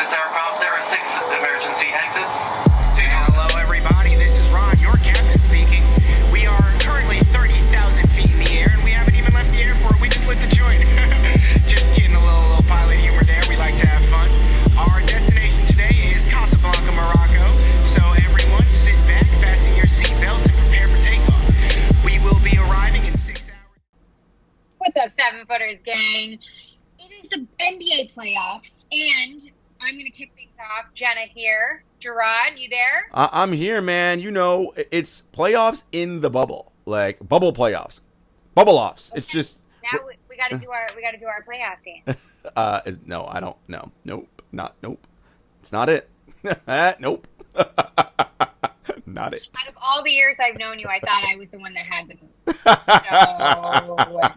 Is there a prompt? There are 6 emergency exits. Hello, everybody. This is Ron, your captain speaking. We are currently 30,000 feet in the air, and we haven't even left the airport. We just lit the joint. Just kidding, a little pilot humor there. We like to have fun. Our destination today is Casablanca, Morocco. So everyone, sit back, fasten your seatbelts, and prepare for takeoff. We will be arriving in 6 hours. What's up, 7-footers gang? It is the NBA playoffs, and I'm going to kick things off. Jenna here. Jarod, you there? I'm here, man. You know, it's playoffs in the bubble, like bubble playoffs, bubble offs. Okay. It's just now we got to do our playoff game. No, I don't. No, nope, not nope. It's not it. Nope. Not it. Out of all the years I've known you, I thought I was the one that had the move.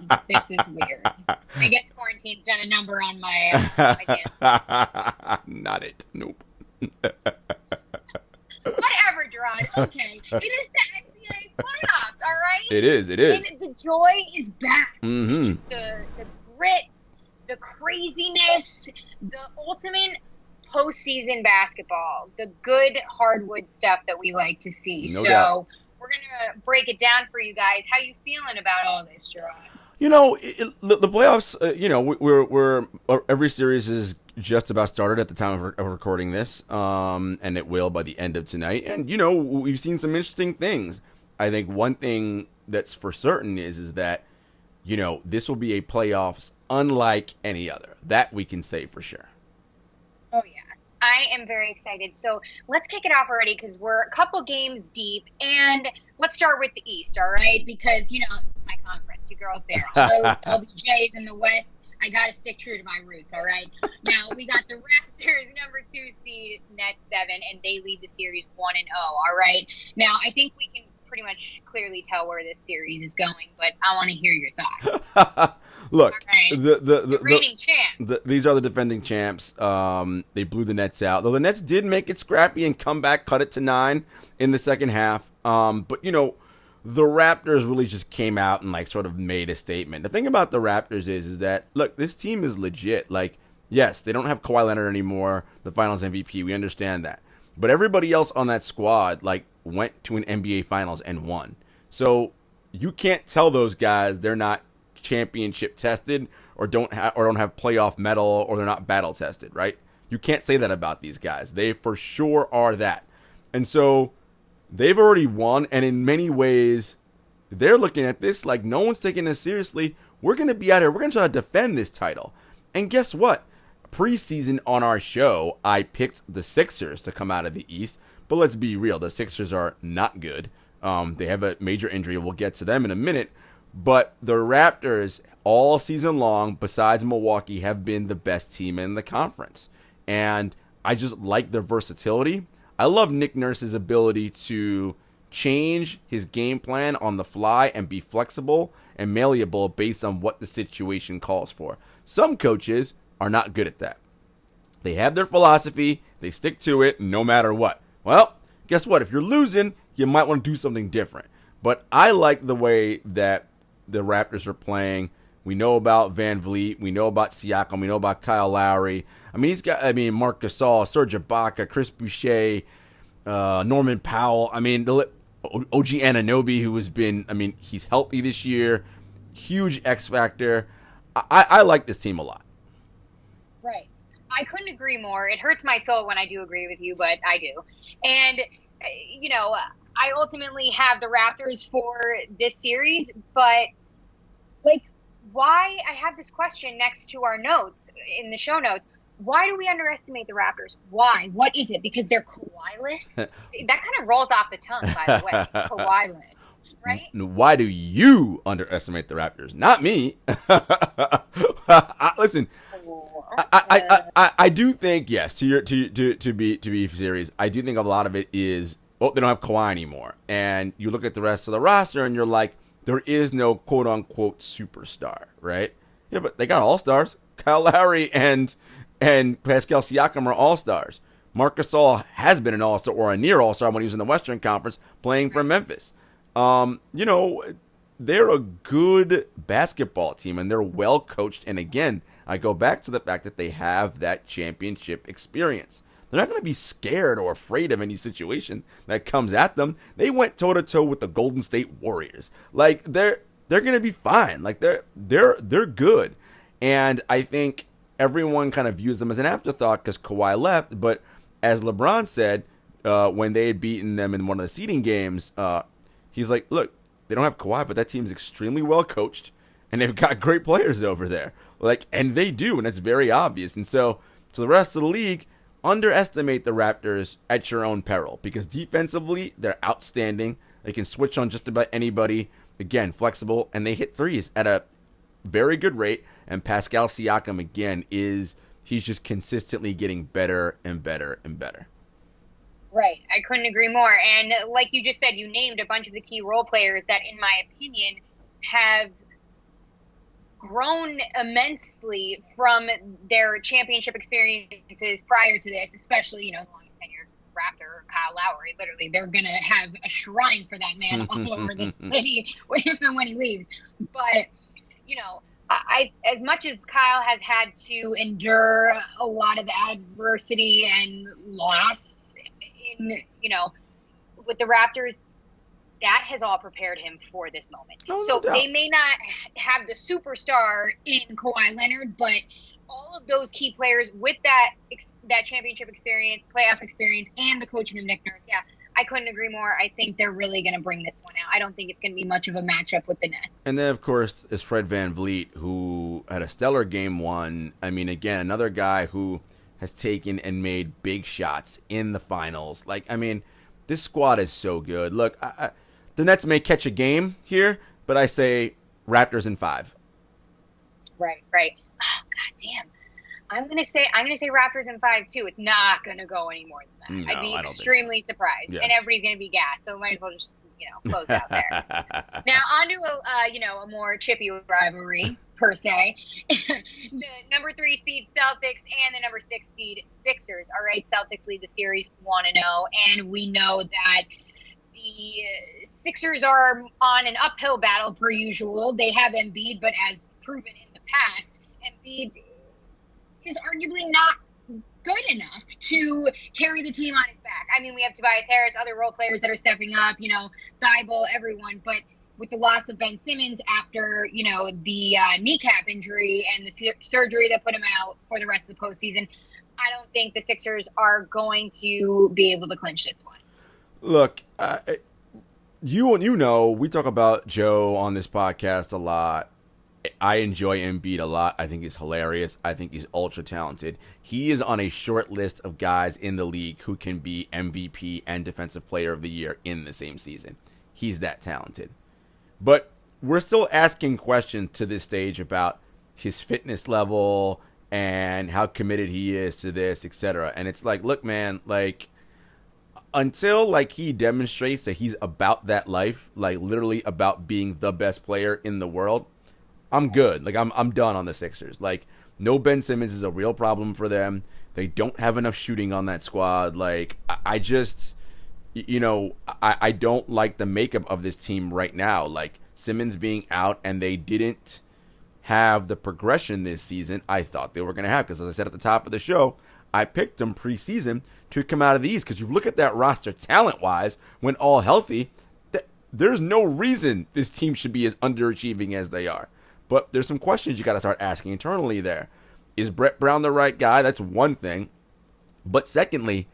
So this is weird. I guess quarantine's done a number on my dance. Not it. Nope. Whatever, Jarod. Okay. It is the NBA playoffs, all right? It is. It is. And the joy is back. Mm-hmm. The grit, the craziness, the ultimate postseason basketball, the good hardwood stuff that we like to see. No doubt. We're going to break it down for you guys. How you feeling about all this, Jarod? You know, the playoffs, we're every series is just about started at the time of recording this, and it will by the end of tonight. And, you know, we've seen some interesting things. I think one thing that's for certain is that, you know, this will be a playoffs unlike any other. That we can say for sure. Oh, yeah. I am very excited. So let's kick it off already because we're a couple games deep. And let's start with the East, all right? Because, you know, my conference, you girls there. Although LBJ's in the West, I got to stick true to my roots, all right? Now, we got the Raptors, number 2 seed, net 7, and they lead the series 1-0, all right? Now, I think we can pretty much clearly tell where this series is going, but I want to hear your thoughts. Look, right. the reigning champ. These are the defending champs. They blew the Nets out, though the Nets did make it scrappy and come back, cut it to 9 in the second half. But you know, the Raptors really just came out and like sort of made a statement. The thing about the Raptors is that look, this team is legit. Like, yes, they don't have Kawhi Leonard anymore, the Finals MVP. We understand that, but everybody else on that squad like went to an NBA Finals and won. So you can't tell those guys they're not championship tested or don't have playoff metal or they're not battle tested, right? You can't say that about these guys. They for sure are that. And so they've already won, and in many ways they're looking at this like no one's taking this seriously. We're going to be out here. We're going to try to defend this title. And guess what? Preseason on our show, I picked the Sixers to come out of the East, but let's be real. The Sixers are not good. They have a major injury. We'll get to them in a minute. But the Raptors, all season long, besides Milwaukee, have been the best team in the conference. And I just like their versatility. I love Nick Nurse's ability to change his game plan on the fly and be flexible and malleable based on what the situation calls for. Some coaches are not good at that. They have their philosophy. They stick to it no matter what. Well, guess what? If you're losing, you might want to do something different. But I like the way that the Raptors are playing. We know about Van Vliet. We know about Siakam. We know about Kyle Lowry. Marc Gasol, Serge Ibaka, Chris Boucher, Norman Powell. OG Anunoby, who has been, he's healthy this year. Huge X factor. I like this team a lot. Right. I couldn't agree more. It hurts my soul when I do agree with you, but I do. And, you know, I ultimately have the Raptors for this series, but, like, why? I have this question next to our notes, in the show notes. Why do we underestimate the Raptors? Why? What is it? Because they're Kawhi-less? That kind of rolls off the tongue, by the way. Kawhi-less, right? Why do you underestimate the Raptors? Not me. Listen, I do think, yes, to be serious, I do think a lot of it is, well, they don't have Kawhi anymore. And you look at the rest of the roster and you're like, there is no quote-unquote superstar, right? Yeah, but they got all-stars. Kyle Lowry and Pascal Siakam are all-stars. Marc Gasol has been an all-star or a near all-star when he was in the Western Conference playing for Memphis. You know, they're a good basketball team and they're well coached. And again, I go back to the fact that they have that championship experience. They're not going to be scared or afraid of any situation that comes at them. They went toe to toe with the Golden State Warriors. Like they're going to be fine. Like they're good. And I think everyone kind of views them as an afterthought because Kawhi left. But as LeBron said, when they had beaten them in one of the seeding games, he's like, look, they don't have Kawhi, but that team is extremely well coached, and they've got great players over there. Like, and they do, and it's very obvious. And so, to the rest of the league, underestimate the Raptors at your own peril because defensively, they're outstanding. They can switch on just about anybody. Again, flexible, and they hit threes at a very good rate. And Pascal Siakam, again, he's just consistently getting better and better and better. Right. I couldn't agree more. And like you just said, you named a bunch of the key role players that, in my opinion, have grown immensely from their championship experiences prior to this, especially, the longest tenured Raptor, Kyle Lowry. Literally, they're going to have a shrine for that man all over the city if and when he leaves. But, I as much as Kyle has had to endure a lot of adversity and loss in, with the Raptors, that has all prepared him for this moment. So they may not have the superstar in Kawhi Leonard, but all of those key players with that championship experience, playoff experience, and the coaching of Nick Nurse, I couldn't agree more. I think they're really going to bring this one out. I don't think it's going to be much of a matchup with the Nets. And then, of course, is Fred VanVleet, who had a stellar game one. I mean, again, another guy who has taken and made big shots in the finals. Like, I mean, this squad is so good. Look, the Nets may catch a game here, but I say Raptors in 5. Right. Oh, God damn. I'm gonna say Raptors in 5 too. It's not gonna go any more than that. No, I'd be I don't extremely surprised, Yes. and everybody's gonna be gassed. So might as well just close out there. Now on to a more chippy rivalry per se. The number 3 seed Celtics and the number 6 seed Sixers. All right, Celtics lead the series 1-0, and we know that the Sixers are on an uphill battle per usual. They have Embiid, but as proven in the past, Embiid is arguably not good enough to carry the team on his back. I mean, we have Tobias Harris, other role players that are stepping up, Thibault, everyone. But with the loss of Ben Simmons after, the kneecap injury and the surgery that put him out for the rest of the postseason, I don't think the Sixers are going to be able to clinch this one. Look, we talk about Joe on this podcast a lot. I enjoy Embiid a lot. I think he's hilarious. I think he's ultra talented. He is on a short list of guys in the league who can be MVP and Defensive Player of the Year in the same season. He's that talented. But we're still asking questions to this stage about his fitness level and how committed he is to this, etc. And it's like, look, man, like, until he demonstrates that he's about that life, like literally about being the best player in the world, I'm good. Like, I'm done on the Sixers. Like, no Ben Simmons is a real problem for them. They don't have enough shooting on that squad. Like, I just, I don't like the makeup of this team right now. Like, Simmons being out, and they didn't have the progression this season I thought they were going to have. Because as I said at the top of the show, I picked them preseason to come out of the East. Because you look at that roster talent-wise, when all healthy, there's no reason this team should be as underachieving as they are. But there's some questions you got to start asking internally there. Is Brett Brown the right guy? That's one thing. But secondly,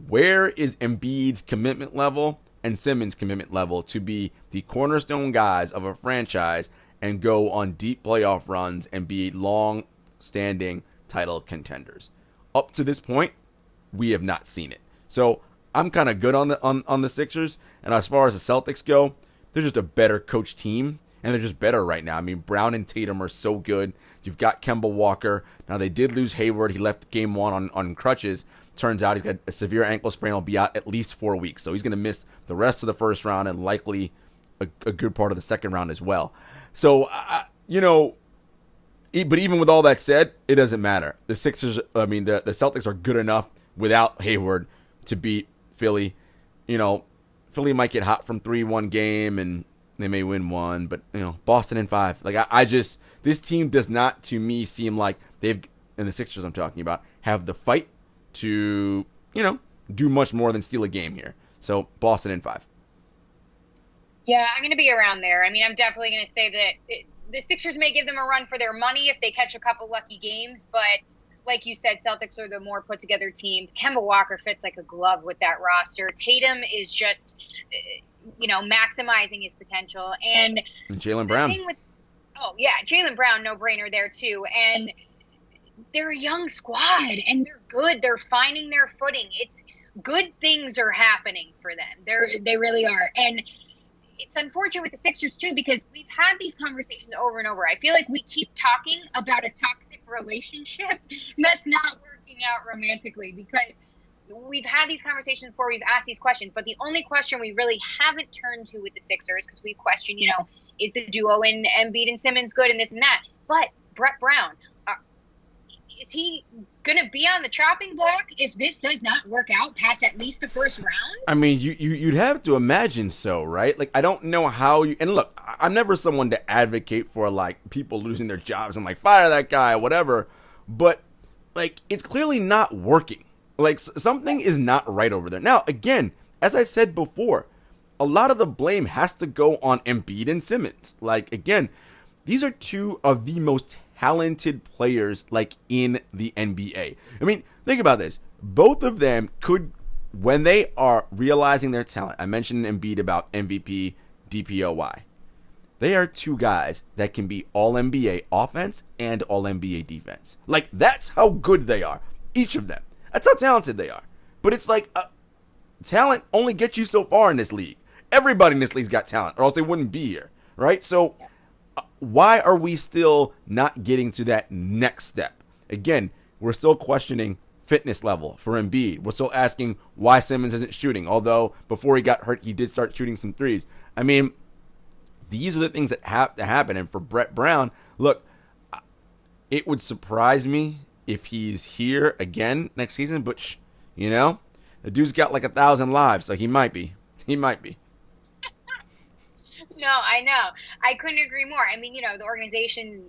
where is Embiid's commitment level and Simmons' commitment level to be the cornerstone guys of a franchise and go on deep playoff runs and be long-standing title contenders? Up to this point, we have not seen it. So I'm kind of good on the Sixers. And as far as the Celtics go, they're just a better coach team. And they're just better right now. I mean, Brown and Tatum are so good. You've got Kemba Walker. Now, they did lose Hayward. He left game one on crutches. Turns out he's got a severe ankle sprain. He'll be out at least 4 weeks. So he's going to miss the rest of the first round and likely a good part of the second round as well. So, but even with all that said, it doesn't matter. The Celtics are good enough without Hayward to beat Philly. Philly might get hot from 3-1 game and they may win one, but Boston in 5. Like I just This team does not, to me, seem like they've, and the Sixers I'm talking about, have the fight to, do much more than steal a game here. So Boston in 5. Yeah, I'm going to be around there. I mean, I'm definitely going to say that the Sixers may give them a run for their money if they catch a couple lucky games, but like you said, Celtics are the more put together team. Kemba Walker fits like a glove with that roster. Tatum is just, maximizing his potential. And Jaylen Brown. Jaylen Brown, no brainer there too. And they're a young squad and they're good. They're finding their footing. It's good things are happening for them. They really are. And it's unfortunate with the Sixers too, because we've had these conversations over and over. I feel like we keep talking about a toxic relationship that's not working out romantically, because we've had these conversations before, we've asked these questions, but the only question we really haven't turned to with the Sixers, because we question, is the duo in Embiid and Simmons good and this and that, but Brett Brown, is he going to be on the chopping block if this does not work out past at least the first round? I mean, you'd have to imagine so, right? Like, I don't know how you – and look, I'm never someone to advocate for, like, people losing their jobs and, like, fire that guy or whatever. But, like, it's clearly not working. Like, something is not right over there. Now, again, as I said before, a lot of the blame has to go on Embiid and Simmons. Like, again, these are two of the most talented players, like, in the NBA. I mean, think about this. Both of them could, when they are realizing their talent, I mentioned Embiid about MVP, DPOY. They are two guys that can be all-NBA offense and all-NBA defense. Like, that's how good they are. Each of them. That's how talented they are. But it's like, talent only gets you so far in this league. Everybody in this league's got talent, or else they wouldn't be here, right? So, why are we still not getting to that next step? Again, we're still questioning fitness level for Embiid. We're still asking why Simmons isn't shooting, although before he got hurt, he did start shooting some threes. I mean, these are the things that have to happen. And for Brett Brown, look, it would surprise me if he's here again next season, but, the dude's got like 1,000 lives, so he might be. He might be. No, I know. I couldn't agree more. I mean, the organization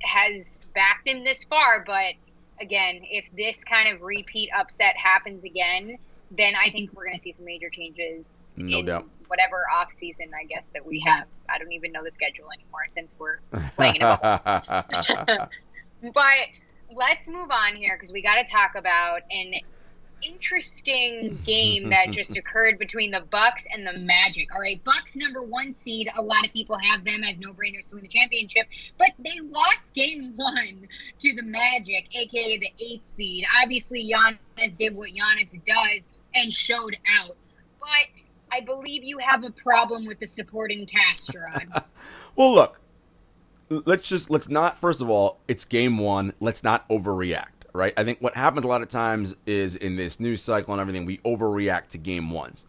has backed him this far, but again, if this kind of repeat upset happens again, then I think we're going to see some major changes No doubt. Whatever off season, I guess, that we have. I don't even know the schedule anymore since we're playing in a bubble. But let's move on here, because we got to talk about an interesting game that just occurred between the Bucks and the Magic. All right, Bucks number 1 seed. A lot of people have them as no-brainers to win the championship, but they lost game 1 to the Magic, aka the 8th seed. Obviously, Giannis did what Giannis does and showed out, but I believe you have a problem with the supporting cast, Rod. Well, look, let's not, first of all, it's game 1. Let's not overreact. Right? I think what happens a lot of times is in this news cycle and everything, we overreact to game 1s.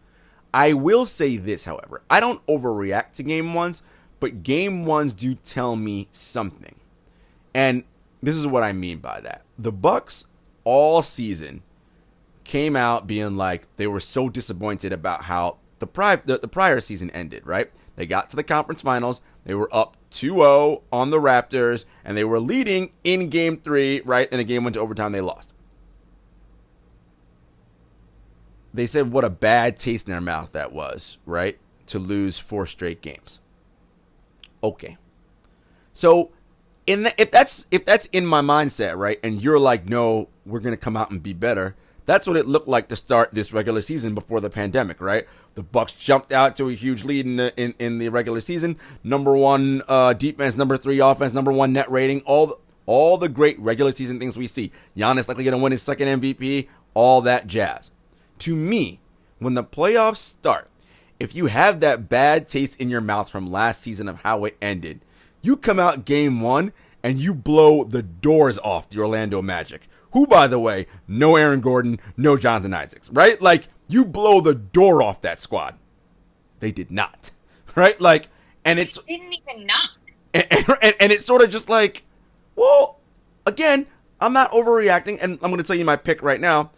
I will say this, however. I don't overreact to game 1s, but game 1s do tell me something. And this is what I mean by that. The Bucks all season came out being like they were so disappointed about how the prior season ended, right? They got to the conference finals. They were up 2-0 on the Raptors, and they were leading in game 3, right? And the game went to overtime. They lost. They said what a bad taste in their mouth that was, right? To lose 4 straight games. Okay. So, if that's in my mindset, right? And you're like, no, we're going to come out and be better. That's what it looked like to start this regular season before the pandemic, right? The Bucks jumped out to a huge lead in the regular season. Number 1 defense, number 3 offense, number 1 net rating. All the great regular season things we see. Giannis likely going to win his second MVP. All that jazz. To me, when the playoffs start, if you have that bad taste in your mouth from last season of how it ended, you come out game 1 and you blow the doors off the Orlando Magic. Who, by the way, no Aaron Gordon, no Jonathan Isaacs, right? Like, you blow the door off that squad. They did not, right? Like, and it's... They didn't even knock. And it's sort of just like, well, again, I'm not overreacting, and I'm going to tell you my pick right now.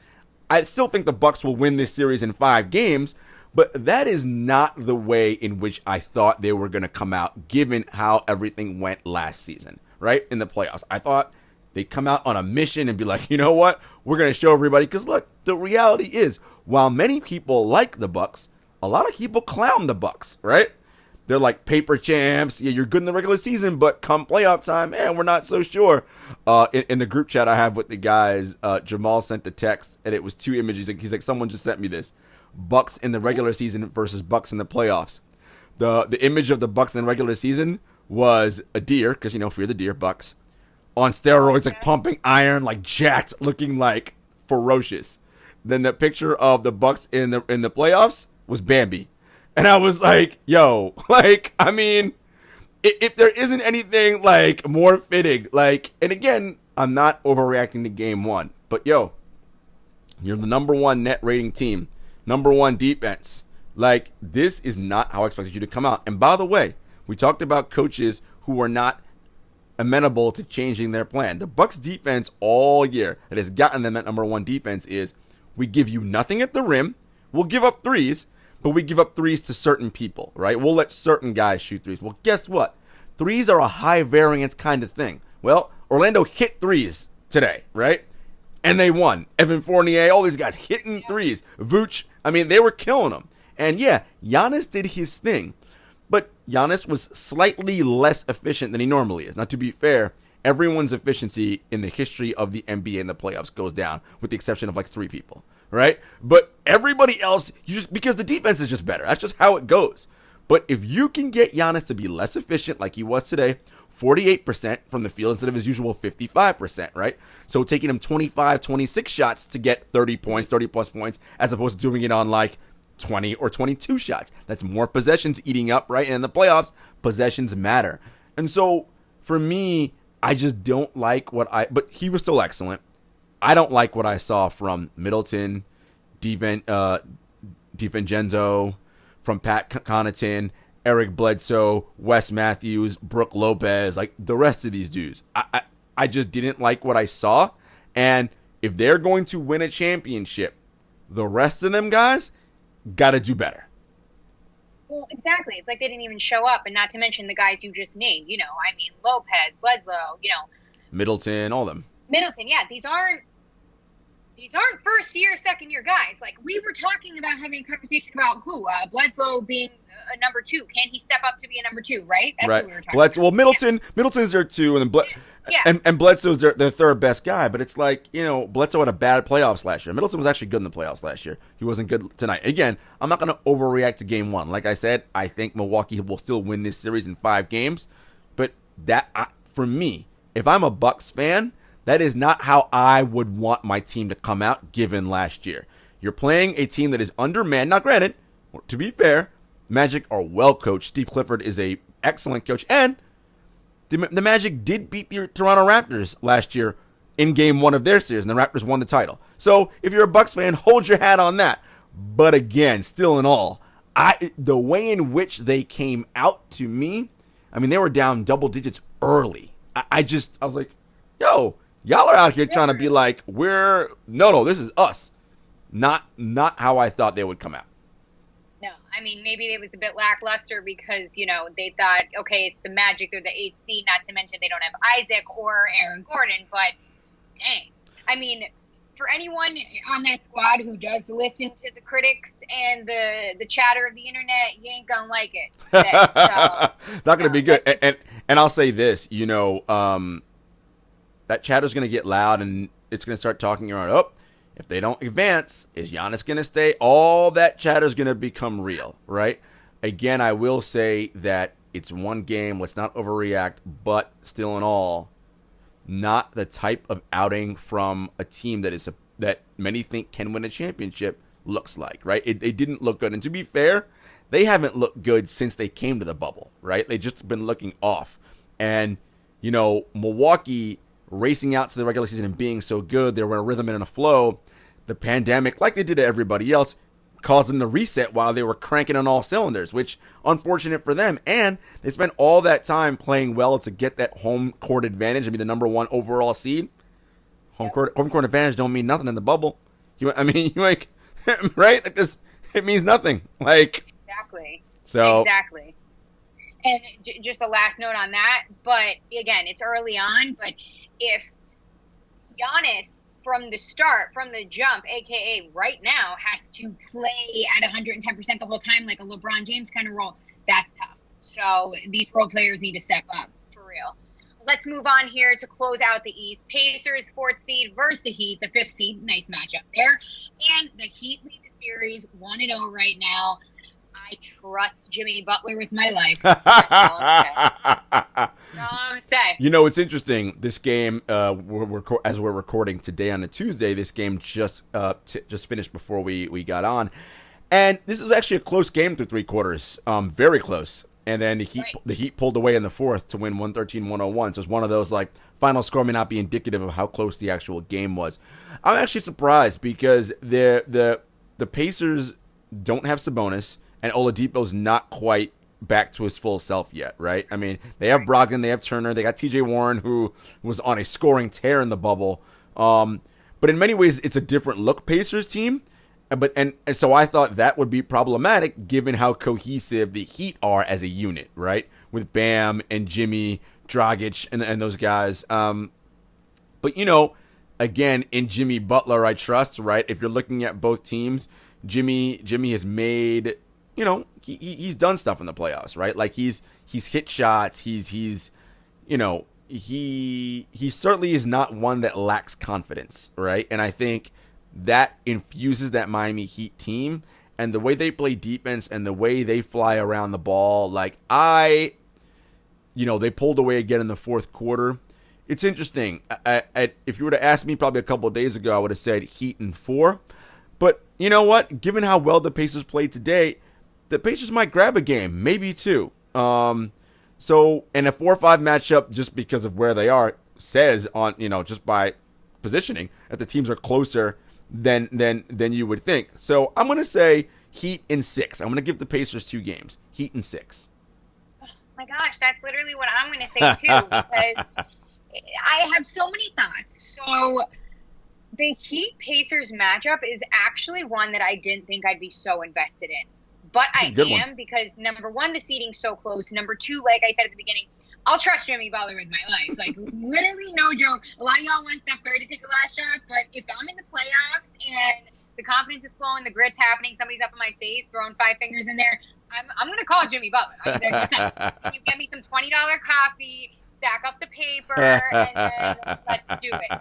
I still think the Bucks will win this series in 5 games, but that is not the way in which I thought they were going to come out, given how everything went last season, right, in the playoffs. I thought they'd come out on a mission and be like, you know what? We're going to show everybody. Because, look, the reality is, while many people like the Bucks, a lot of people clown the Bucks, right? They're like paper champs. Yeah, you're good in the regular season, but come playoff time, man, we're not so sure. In the group chat I have with the guys, Jamal sent the text, and it was 2 images. He's like, someone just sent me this. Bucks in the regular season versus Bucks in the playoffs. The image of the Bucks in the regular season was a deer, because, fear the deer, Bucks, on steroids, like pumping iron, like jacked, looking like ferocious. Then the picture of the Bucks in the playoffs was Bambi. And I was like, yo, like, I mean, if there isn't anything, like, more fitting, like, and again, I'm not overreacting to game 1, but yo, you're the number 1 net rating team, number 1 defense. Like, this is not how I expected you to come out. And by the way, we talked about coaches who are not amenable to changing their plan. The Bucks defense all year that has gotten them that number 1 defense is, we give you nothing at the rim, we'll give up threes, but we give up threes to certain people, right? We'll let certain guys shoot threes. Well, guess what? Threes are a high variance kind of thing. Well, Orlando hit threes today, right? And they won. Evan Fournier, all these guys hitting threes. Vooch, I mean, they were killing them. And yeah, Giannis did his thing. But Giannis was slightly less efficient than he normally is. Now, to be fair, everyone's efficiency in the history of the NBA in the playoffs goes down, with the exception of like 3 people. Right? But everybody else, because the defense is just better. That's just how it goes. But if you can get Giannis to be less efficient like he was today, 48% from the field instead of his usual 55%, right? So taking him 25, 26 shots to get 30 points, 30 plus points, as opposed to doing it on like 20 or 22 shots. That's more possessions eating up, right? And in the playoffs, possessions matter. And so for me, I just don't like but he was still excellent. I don't like what I saw from Middleton, DiVincenzo, from Pat Connaughton, Eric Bledsoe, Wes Matthews, Brook Lopez, like the rest of these dudes. I just didn't like what I saw. And if they're going to win a championship, the rest of them guys got to do better. Well, exactly. It's like they didn't even show up, and not to mention the guys you just named. Lopez, Bledsoe, Middleton, all of them. Middleton, yeah. These aren't first year, second year guys. Like, we were talking about having a conversation about Bledsoe being a number 2. Can he step up to be a number 2? Right. That's what we were talking about. Well, Middleton's their 2, and then and Bledsoe's their 3rd best guy. But it's like, Bledsoe had a bad playoffs last year. Middleton was actually good in the playoffs last year. He wasn't good tonight. Again, I'm not going to overreact to game 1. Like I said, I think Milwaukee will still win this series in 5 games. But for me, if I'm a Bucks fan, that is not how I would want my team to come out given last year. You're playing a team that is undermanned. Now, granted, to be fair, Magic are well coached. Steve Clifford is a excellent coach. And the Magic did beat the Toronto Raptors last year in game 1 of their series, and the Raptors won the title. So if you're a Bucks fan, hold your hat on that. But again, still in all, the way in which they came out to me, I mean, they were down double digits early. I was like, yo, y'all are out here trying to be like, no, this is us. Not how I thought they would come out. No, I mean, maybe it was a bit lackluster because, they thought, okay, it's the Magic or the 8th seed, not to mention they don't have Isaac or Aaron Gordon, but dang. I mean, for anyone on that squad who does listen to the critics and the chatter of the internet, you ain't gonna like it today. So, it's not gonna be good. And I'll say this, that chatter's gonna get loud and it's gonna start talking around, if they don't advance, is Giannis going to stay? All that chatter is going to become real, right? Again, I will say that it's one game. Let's not overreact. But still in all, not the type of outing from a team that many think can win a championship looks like, right? They didn't look good. And to be fair, they haven't looked good since they came to the bubble, right? They've just been looking off. And, Milwaukee racing out to the regular season and being so good, they were in a rhythm and in a flow. The pandemic, like they did to everybody else, caused them to reset while they were cranking on all cylinders, which unfortunate for them. And they spent all that time playing well to get that home court advantage and be the number 1 overall seed. Home court advantage don't mean nothing in the bubble. Right? Like this, it means nothing. Like exactly. So exactly. And just a last note on that, but again, it's early on, but if Giannis from the start, from the jump, aka right now, has to play at 110% the whole time like a LeBron James kind of role, that's tough. So these role players need to step up, for real. Let's move on here to close out the East. Pacers, 4th seed versus the Heat, the 5th seed. Nice matchup there. And the Heat lead the series 1-0 right now. I trust Jimmy Butler with my life. That's all I'm saying. You know, it's interesting. This game, as we're recording today on a Tuesday, this game just finished before we got on, and this is actually a close game through 3 quarters, very close. And then the Heat pulled away in the 4th to win 113-101. So it's one of those like final score may not be indicative of how close the actual game was. I'm actually surprised because the Pacers don't have Sabonis. And Oladipo's not quite back to his full self yet, right? I mean, they have Brogdon, they have Turner, they got T.J. Warren, who was on a scoring tear in the bubble. But in many ways, it's a different look Pacers team. And so I thought that would be problematic given how cohesive the Heat are as a unit, right? With Bam and Jimmy, Dragic, and those guys. But, you know, again, in Jimmy Butler, I trust, right? If you're looking at both teams, Jimmy has made... You know, he's done stuff in the playoffs, right? Like he's hit shots. He certainly is not one that lacks confidence, right? And I think that infuses that Miami Heat team and the way they play defense and the way they fly around the ball. Like they pulled away again in the 4th quarter. It's interesting. If you were to ask me probably a couple of days ago, I would have said Heat in 4. But you know what? Given how well the Pacers played today, the Pacers might grab a game, maybe 2. So, in a 4-5 matchup, just because of where they are, says on, just by positioning, that the teams are closer than you would think. So, I'm going to say Heat in 6. I'm going to give the Pacers 2 games. Heat in 6. Oh my gosh, that's literally what I'm going to say too, because I have so many thoughts. So, the Heat Pacers matchup is actually one that I didn't think I'd be so invested in. But I am because, number one, the seating's so close. Number 2, like I said at the beginning, I'll trust Jimmy Butler with my life. Like, literally no joke. A lot of y'all want Steph Curry to take a last shot, but if I'm in the playoffs and the confidence is flowing, the grit's happening, somebody's up in my face, throwing 5 fingers in there, I'm going to call Jimmy Butler. I'm like, what's up? Can you get me some $20 coffee, stack up the paper, and then let's do it.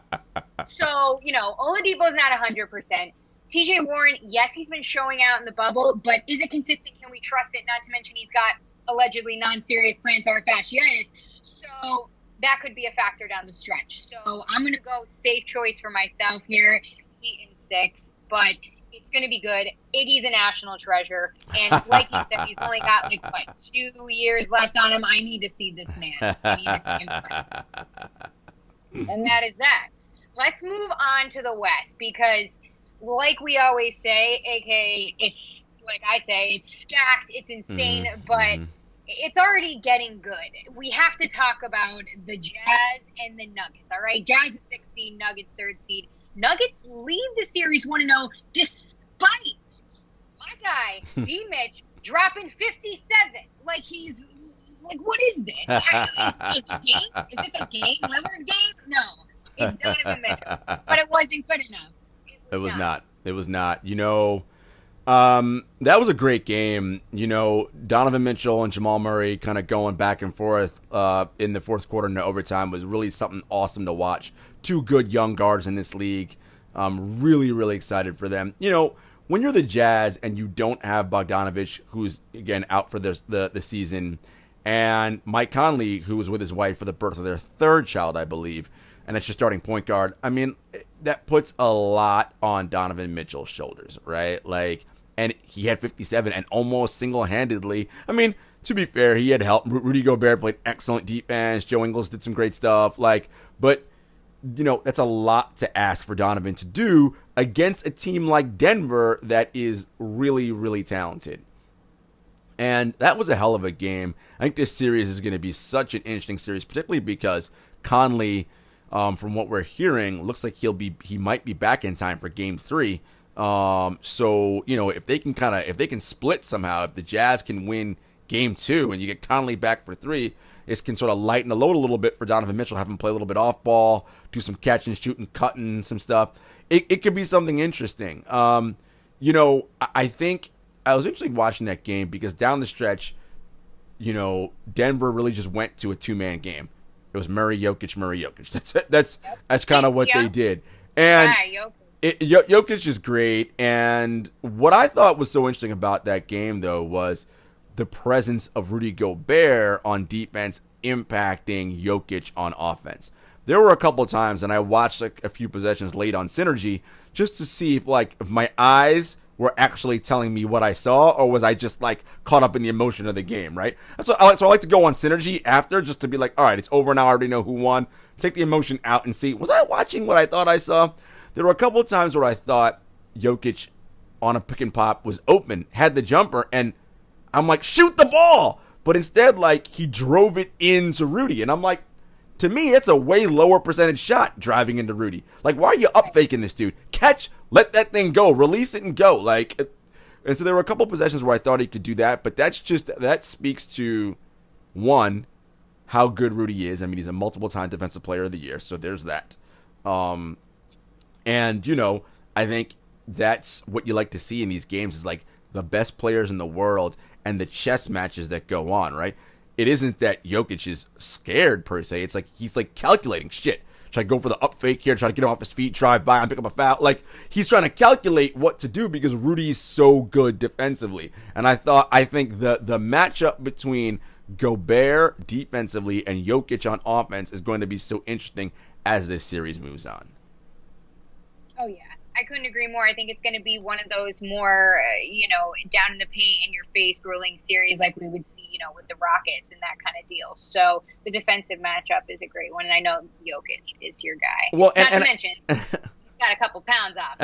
So, Oladipo's not 100%. T.J. Warren, yes, he's been showing out in the bubble, but is it consistent? Can we trust it? Not to mention he's got allegedly non-serious plantar fasciitis. So that could be a factor down the stretch. So I'm going to go safe choice for myself here, Heat in 6, but it's going to be good. Iggy's a national treasure. And like he said, he's only got 2 years left on him. I need to see this man. I need to see him play. And that is that. Let's move on to the West because like we always say, aka it's like I say, it's stacked, it's insane, but it's already getting good. We have to talk about the Jazz and the Nuggets, all right? Jazz is 6th seed, Nuggets 3rd seed. Nuggets lead the series 1-0 despite my guy, D-Mitch, dropping 57. Like, what is this? Is this a game? Is this a game? Lillard game? No. It's Donovan Mitchell. But it wasn't good enough. It was not. That was a great game. Donovan Mitchell and Jamal Murray kind of going back and forth in the 4th quarter into overtime was really something awesome to watch. 2 good young guards in this league. Really, really excited for them. When you're the Jazz and you don't have Bogdanovich, who's, again, out for the season, and Mike Conley, who was with his wife for the birth of their 3rd child, I believe, and that's your starting point guard, I mean, that puts a lot on Donovan Mitchell's shoulders, right? And he had 57 and almost single-handedly. I mean, to be fair, he had help. Rudy Gobert played excellent defense. Joe Ingles did some great stuff. But that's a lot to ask for Donovan to do against a team like Denver that is really, really talented. And that was a hell of a game. I think this series is going to be such an interesting series, particularly because Conley, from what we're hearing, looks like he might be back in time for Game 3. So if they can split somehow, if the Jazz can win game 2 and you get Conley back for 3, this can sort of lighten the load a little bit for Donovan Mitchell, have him play a little bit off ball, do some catching, shooting, cutting, some stuff. It could be something interesting. I think I was interested watching that game because down the stretch, Denver really just went to a 2-man game. It was Murray, Jokic, Murray, Jokic. That's it. That's kind of what they did. And Jokic is great. And what I thought was so interesting about that game, though, was the presence of Rudy Gobert on defense impacting Jokic on offense. There were a couple of times, and I watched a few possessions late on Synergy just to see if my eyes were actually telling me what I saw, or was I just caught up in the emotion of the game, right? So I like to go on Synergy after just to be like, all right, it's over now. I already know who won. Take the emotion out and see, was I watching what I thought I saw? There were a couple of times where I thought Jokic on a pick and pop was open, had the jumper, and I'm like, shoot the ball. But instead, he drove it into Rudy. And I'm like, to me, that's a way lower percentage shot driving into Rudy. Why are you up faking this dude? Catch, let that thing go, release it and go. And so there were a couple possessions where I thought he could do that. But that speaks to, one, how good Rudy is. I mean, he's a multiple-time Defensive Player of the Year. So there's that. And, I think that's what you like to see in these games is the best players in the world and the chess matches that go on, right? It isn't that Jokic is scared per se. It's he's calculating shit. Should I go for the up fake here? Try to get him off his feet, drive by and pick up a foul? He's trying to calculate what to do because Rudy is so good defensively. And I think the matchup between Gobert defensively and Jokic on offense is going to be so interesting as this series moves on. Oh, yeah. I couldn't agree more. I think it's going to be one of those more, down in the paint, in your face, grueling series like we would see, with the Rockets and that kind of deal. So the defensive matchup is a great one, and I know Jokic is your guy. Well, Not to mention, he's got a couple pounds off.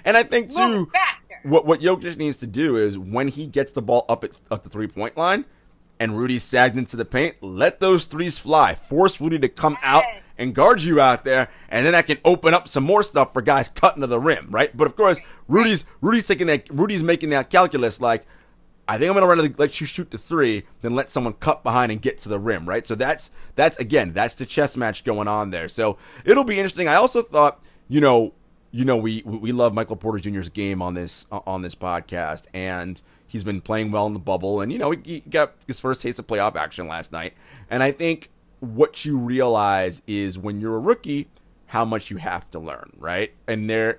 And I think too, move faster. What Jokic needs to do is when he gets the ball up the 3-point line, and Rudy's sagged into the paint, let those threes fly. Force Rudy to come out and guard you out there, and then that can open up some more stuff for guys cutting to the rim, right? But of course, Rudy's making that calculus I think I'm gonna rather let you shoot the 3 than let someone cut behind and get to the rim, right? So that's the chess match going on there. So it'll be interesting. I also thought, we love Michael Porter Jr.'s game on this podcast, and he's been playing well in the bubble, and he got his first taste of playoff action last night. And I think what you realize is when you're a rookie, how much you have to learn, right? And there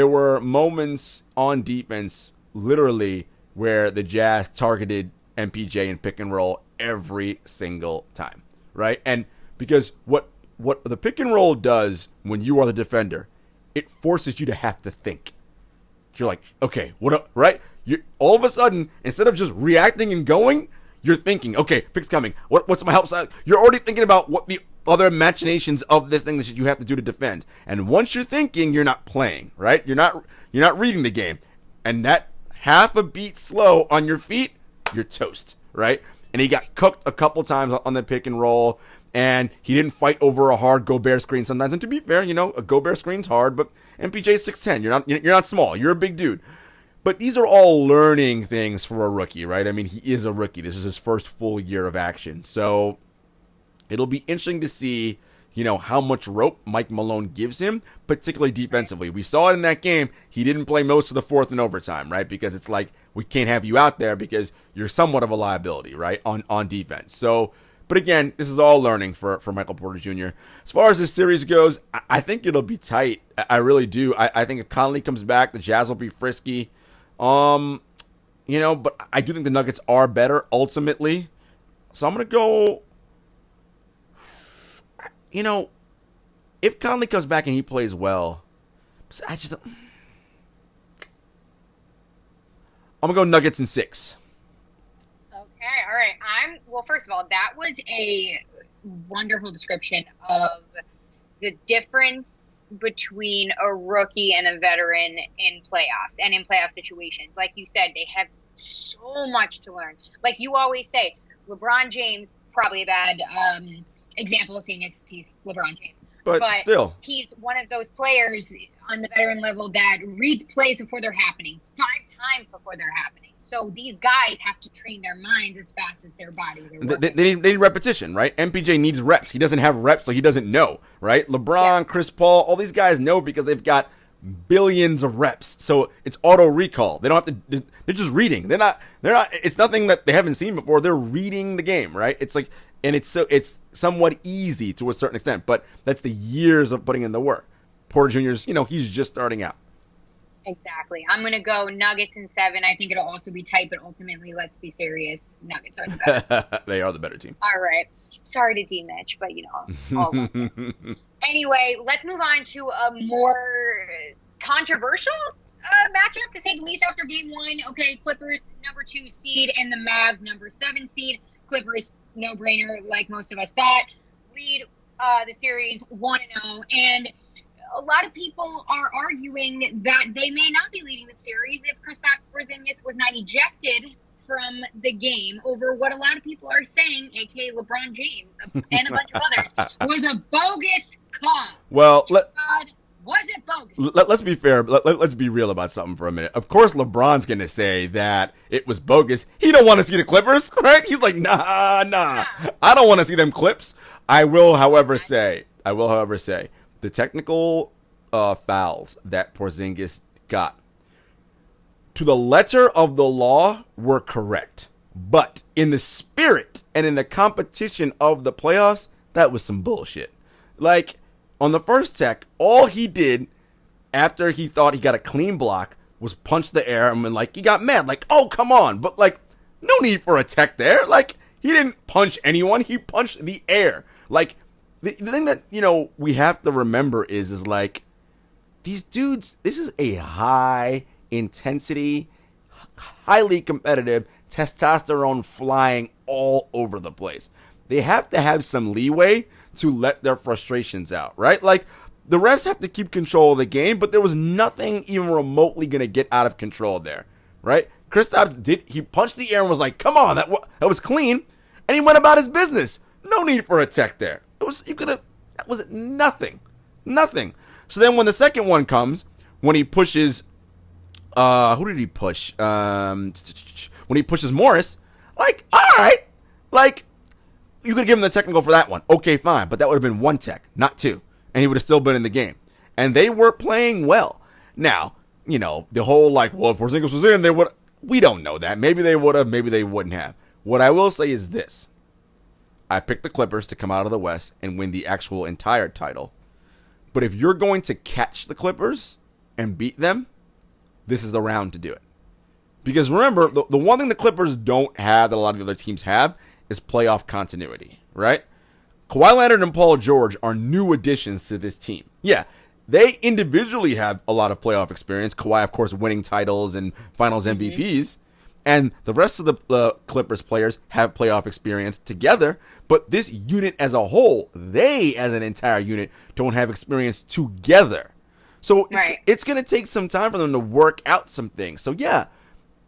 were moments on defense, literally, where the Jazz targeted MPJ in pick and roll every single time, right? And because what the pick and roll does when you are the defender, it forces you to have to think. You're like, okay, what up, right? All of a sudden, instead of just reacting and going, you're thinking, okay, pick's coming. What's my help side? You're already thinking about what the other machinations of this thing that you have to do to defend. And once you're thinking, you're not playing, right? You're not reading the game. And that half a beat slow on your feet, you're toast, right? And he got cooked a couple times on the pick and roll, and he didn't fight over a hard Gobert screen sometimes. And to be fair, a Gobert screen's hard, but MPJ's 6'10". You're not small. You're a big dude. But these are all learning things for a rookie, right? I mean, he is a rookie. This is his first full year of action. So it'll be interesting to see, how much rope Mike Malone gives him, particularly defensively. We saw it in that game. He didn't play most of the fourth and overtime, right? Because it's we can't have you out there because you're somewhat of a liability, right, on defense. So, but again, this is all learning for Michael Porter Jr. As far as this series goes, I think it'll be tight. I really do. I think if Conley comes back, the Jazz will be frisky. But I do think the Nuggets are better ultimately. So I'm going to go, if Conley comes back and he plays well, I'm going to go Nuggets in 6. Okay, all right. Well, first of all, that was a wonderful description of the difference between a rookie and a veteran in playoffs and in playoff situations. Like you said, they have so much to learn. Like you always say, LeBron James, probably a bad example, seeing as he's LeBron James. But still, he's one of those players on the veteran level that reads plays before they're happening, 5 times before they're happening. So these guys have to train their minds as fast as their bodies are working. They need repetition, right? MPJ needs reps. He doesn't have reps, so he doesn't know, right? LeBron, Chris Paul, all these guys know because they've got billions of reps. So it's auto recall. They don't have to. They're just reading. They're not. It's nothing that they haven't seen before. They're reading the game, right? It's like, and it's somewhat easy to a certain extent, but that's the years of putting in the work. Porter Jr.'s, he's just starting out. Exactly. I'm going to go Nuggets in 7. I think it'll also be tight, but ultimately, let's be serious. Nuggets are the better. They are the better team. All right. Sorry to dematch, but, all love it. Anyway, let's move on to a more controversial matchup, to say the least, after game 1. Okay, Clippers, number 2 seed, and the Mavs, number 7 seed. Clippers, no-brainer, like most of us thought. Lead the series 1-0, and a lot of people are arguing that they may not be leading the series if Kristaps Porzingis was not ejected from the game over what a lot of people are saying, aka LeBron James and a bunch of others, was a bogus call. Well, was it bogus? Let's be fair. Let's be real about something for a minute. Of course, LeBron's going to say that it was bogus. He don't want to see the Clippers, right? He's like, nah. I don't want to see them Clips. I will, however, say the technical fouls that Porzingis got, to the letter of the law, were correct. But in the spirit and in the competition of the playoffs, that was some bullshit. Like, on the first tech, all he did after he thought he got a clean block was punch the air, and like, he got mad. Like, oh, come on. But, like, no need for a tech there. Like, he didn't punch anyone. He punched the air. Like, the thing that, we have to remember is like, these dudes, this is a high intensity, highly competitive, testosterone flying all over the place. They have to have some leeway to let their frustrations out, right? Like, the refs have to keep control of the game, but there was nothing even remotely going to get out of control there, right? Kristaps he punched the air and was like, come on, that was clean, and he went about his business. No need for a tech there. That was nothing. So then when the second one comes, when he pushes, who did he push? When he pushes Morris, like, all right, like, you could give him the technical for that one. Okay, fine, but that would have been 1 tech, not 2, and he would have still been in the game. And they were playing well. Now, the whole like, well, if Porzingis was in, they would. We don't know that. Maybe they would have. Maybe they wouldn't have. What I will say is this: I picked the Clippers to come out of the West and win the actual entire title. But if you're going to catch the Clippers and beat them, this is the round to do it. Because remember, the one thing the Clippers don't have that a lot of the other teams have is playoff continuity, right? Kawhi Leonard and Paul George are new additions to this team. Yeah, they individually have a lot of playoff experience. Kawhi, of course, winning titles and finals MVPs. And the rest of the Clippers players have playoff experience together. But this unit as a whole, they as an entire unit don't have experience together. So it's going to take some time for them to work out some things. So yeah,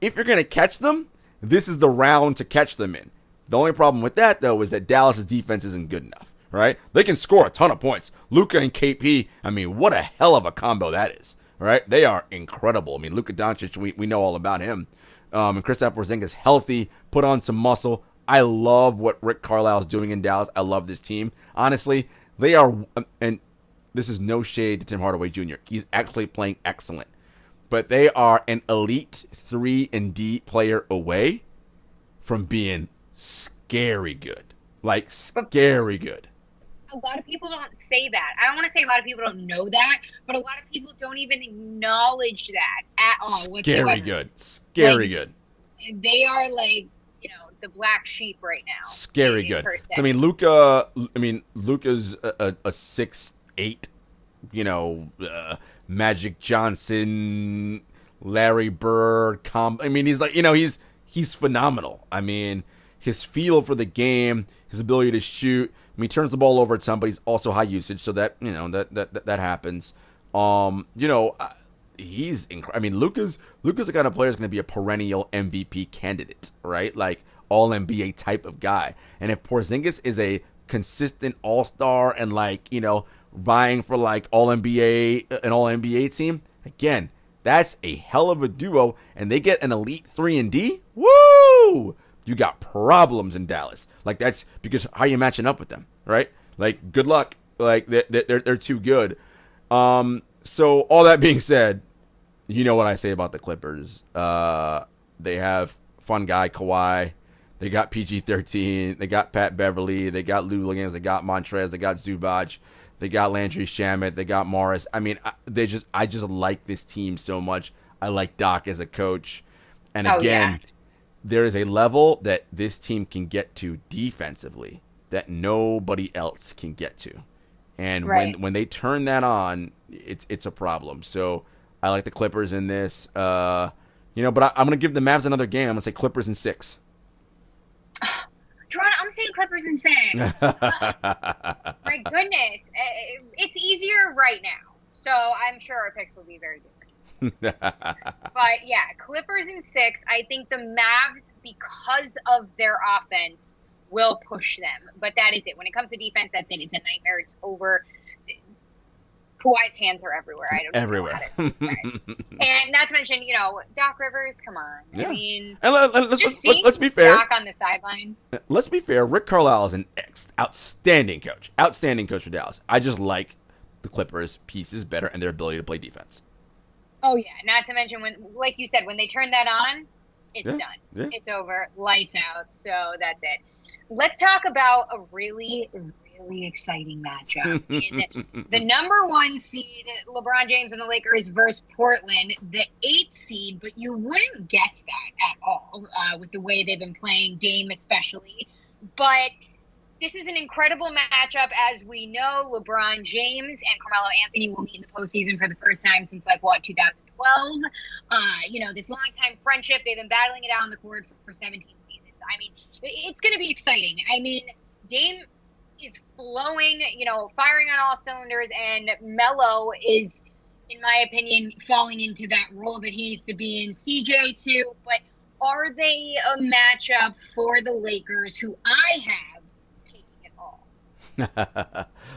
if you're going to catch them, this is the round to catch them in. The only problem with that, though, is that Dallas' defense isn't good enough, right? They can score a ton of points. Luka and KP, I mean, what a hell of a combo that is, right? They are incredible. I mean, Luka Doncic, we know all about him. And Kristaps Porzingis healthy, put on some muscle. I love what Rick Carlisle is doing in Dallas. I love this team. Honestly, they are, and this is no shade to Tim Hardaway Jr. He's actually playing excellent. But they are an elite 3-and-D player away from being scary good. Like, scary good. A lot of people don't say that. I don't want to say a lot of people don't know that, but a lot of people don't even acknowledge that at all. Scary good. Scary good. They are like, the black sheep right now. Scary good. I mean, Luka's a 6'8", Magic Johnson, Larry Bird. He's like, he's phenomenal. I mean, his feel for the game, his ability to shoot. He turns the ball over a ton, but he's also high usage, so that that happens. He's Luka's the kind of player that's going to be a perennial MVP candidate, right? Like all NBA type of guy. And if Porzingis is a consistent all-star and vying for like an all NBA team, again, That's a hell of a duo, and they get an elite 3-and-D. Woo! You got problems in Dallas. Like, that's because how are you matching up with them, right? Like, good luck. Like, they're too good. So all that being said, you know what I say about the Clippers. They have fun guy Kawhi. They got PG-13. They got Pat Beverly. They got Lou Williams. They got Montrez. They got Zubac. They got Landry Shamet. They got Morris. I mean, I just like this team so much. I like Doc as a coach. And again, there is a level that this team can get to defensively that nobody else can get to. And when they turn that on, it's a problem. So I like the Clippers in this. But I'm going to give the Mavs another game. I'm going to say Clippers in 6. Jarod, I'm saying Clippers in 6. My goodness. It's easier right now. So I'm sure our picks will be very different. But yeah, Clippers in 6. I think the Mavs, because of their offense, will push them. But that is it. When it comes to defense, that's it. It's a nightmare. It's over. Kawhi's hands are everywhere. I don't know how to describe it. And not to mention, Doc Rivers, come on. Yeah. I mean, and let's be fair. Doc on the sidelines. Let's be fair. Rick Carlisle is an outstanding coach. Outstanding coach for Dallas. I just like the Clippers' pieces better and their ability to play defense. Oh, yeah. Not to mention, like you said, when they turn that on, it's done. Yeah. It's over. Lights out. So that's it. Let's talk about a really, really exciting matchup. In the number 1 seed, LeBron James and the Lakers versus Portland, the 8th seed, but you wouldn't guess that at all with the way they've been playing, Dame especially. But this is an incredible matchup. As we know, LeBron James and Carmelo Anthony will meet in the postseason for the first time since, 2012. This longtime friendship, they've been battling it out on the court for 17 seasons. I mean, it's going to be exciting. I mean, Dame is flowing, firing on all cylinders, and Melo is, in my opinion, falling into that role that he needs to be in. CJ too, but are they a matchup for the Lakers, who I have taking it all?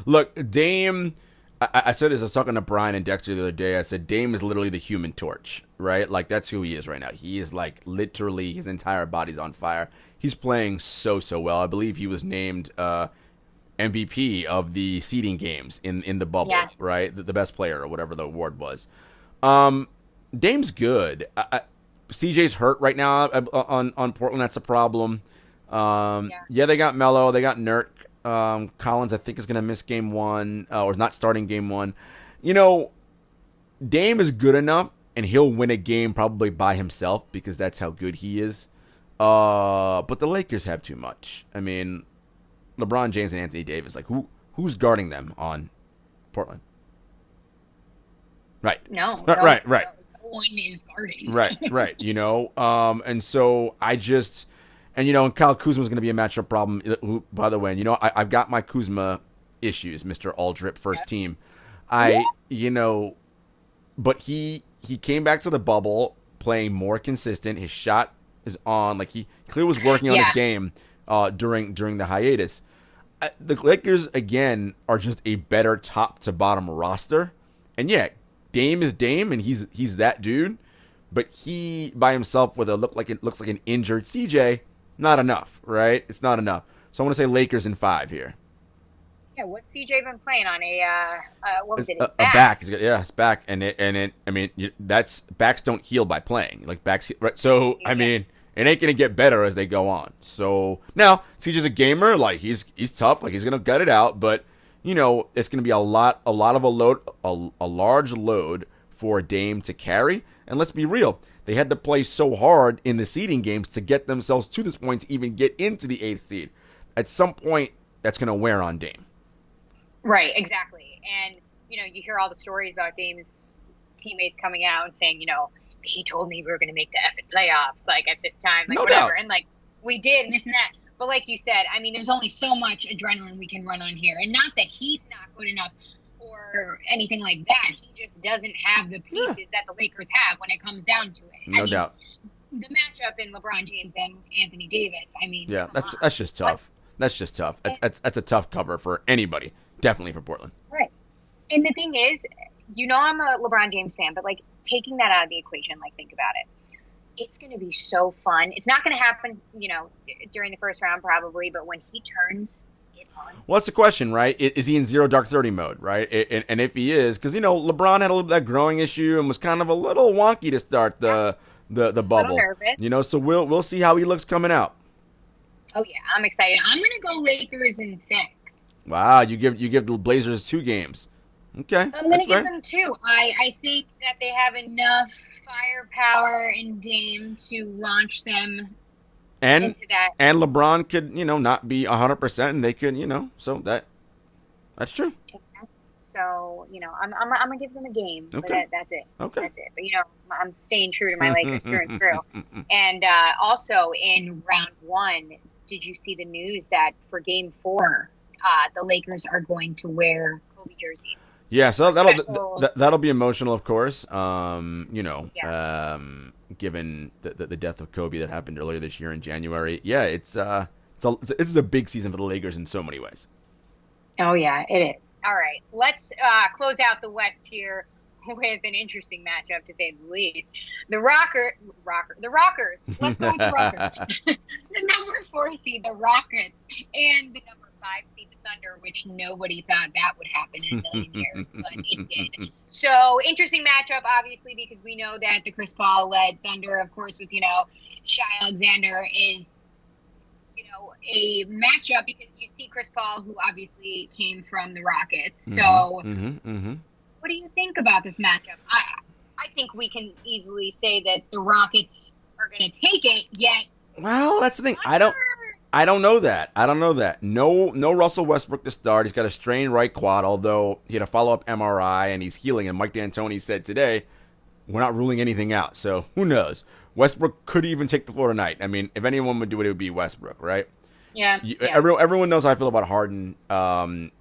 Look, Dame, I said this, I was talking to Brian and Dexter the other day. I said Dame is literally the Human Torch, right? Like, that's who he is right now. He is, literally, his entire body's on fire. He's playing so well. I believe he was named MVP of the seeding games in the bubble, right? The best player or whatever the award was. Dame's good. CJ's hurt right now on Portland. That's a problem. They got Melo. They got Nurk. Collins, I think, is going to miss game 1 or is not starting game 1. Dame is good enough, and he'll win a game probably by himself because that's how good he is. But the Lakers have too much. I mean, LeBron James and Anthony Davis, who's guarding them on Portland? Right. No. Right. No one is guarding. Right. And so I just, and Kyle Kuzma's going to be a matchup problem. Who, by the way, I've got my Kuzma issues, Mr. All-Drip first team. But he came back to the bubble playing more consistent. His shot is on. He clearly was working on his game during the hiatus. The Lakers, again, are just a better top to bottom roster. And Dame is Dame, and he's that dude. But he by himself with looks like an injured CJ, not enough, right? It's not enough. So I want to say Lakers in 5 here. Yeah, what's CJ been playing on what was it? A back. His back, that's backs don't heal by playing. Backs, right? So I mean, it ain't gonna get better as they go on. So now CJ's a gamer. He's tough. He's gonna gut it out. But it's gonna be a large load for Dame to carry. And let's be real, they had to play so hard in the seeding games to get themselves to this point to even get into the 8th seed. At some point, that's gonna wear on Dame. Right, exactly. And, you hear all the stories about Dame's teammates coming out and saying, he told me we were going to make the effing playoffs, at this time, No whatever. doubt. And, we did, and this and that. But like you said, I mean, there's only so much adrenaline we can run on here. And not that he's not good enough or anything like that. He just doesn't have the pieces that the Lakers have when it comes down to it. No doubt. The matchup in LeBron James and Anthony Davis, that's just tough. That's just tough. That's a tough cover for anybody. Definitely for Portland. Right. And the thing is, I'm a LeBron James fan, but taking that out of the equation, like, think about it. It's going to be so fun. It's not going to happen, during the first round probably, but when he turns it on. Well, that's the question, right? Is he in zero dark 30 mode, right? And if he is, because, LeBron had a little bit of that growing issue and was kind of a little wonky to start the bubble. Nervous. So we'll see how he looks coming out. Oh yeah, I'm excited. I'm going to go Lakers in 6. Wow, you give the Blazers 2 games. Okay. I'm going to give them 2. I think that they have enough firepower in Dame to launch them into that. And LeBron could, not be 100%, and they could, so that's true. So, I'm going to give them a game. Okay. But that's it. Okay. That's it. But, I'm staying true to my Lakers through and through. And also in round 1, did you see the news that for game 4, the Lakers are going to wear Kobe jerseys? Yeah, so that'll be emotional, of course. Given the death of Kobe that happened earlier this year in January. Yeah, this is a big season for the Lakers in so many ways. Oh yeah, it is. All right, let's close out the West here with an interesting matchup, to say the least. The Rockers. Let's go with the Rockers. The number 4 seed, the Rockets, and the number 5 seed, the Thunder, which nobody thought that would happen in a million years, but it did. So, interesting matchup, obviously, because we know that the Chris Paul-led Thunder, of course, with, Shai Alexander is, a matchup because you see Chris Paul, who obviously came from the Rockets. So, what do you think about this matchup? I think we can easily say that the Rockets are going to take it, yet. Well, that's the thing. I don't know that. No Russell Westbrook to start. He's got a strained right quad, although he had a follow-up MRI and he's healing. And Mike D'Antoni said today, we're not ruling anything out. So who knows? Westbrook could even take the floor tonight. I mean, if anyone would do it, it would be Westbrook, right? Yeah. Everyone knows how I feel about Harden.